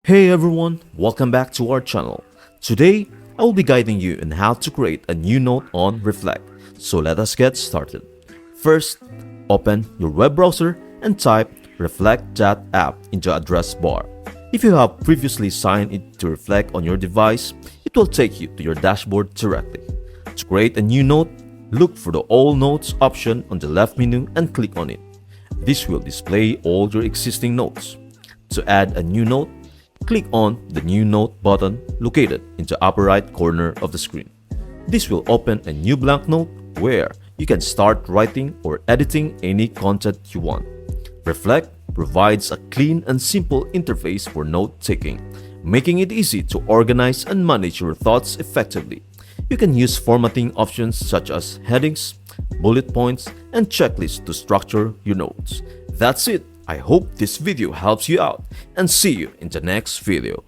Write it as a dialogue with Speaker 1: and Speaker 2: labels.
Speaker 1: Hey everyone, welcome back to our channel. Today, I will be guiding you on how to create a new note on Reflect. So let us get started. First, open your web browser and type reflect.app into the address bar. If you have previously signed in to Reflect on your device, it will take you to your dashboard directly. To create a new note, look for the All Notes option on the left menu and click on it. This will display all your existing notes. To add a new note, click on the New Note button located in the upper right corner of the screen. This will open a new blank note where you can start writing or editing any content you want. Reflect provides a clean and simple interface for note-taking, making it easy to organize and manage your thoughts effectively. You can use formatting options such as headings, bullet points, and checklists to structure your notes. That's it. I hope this video helps you out and see you in the next video.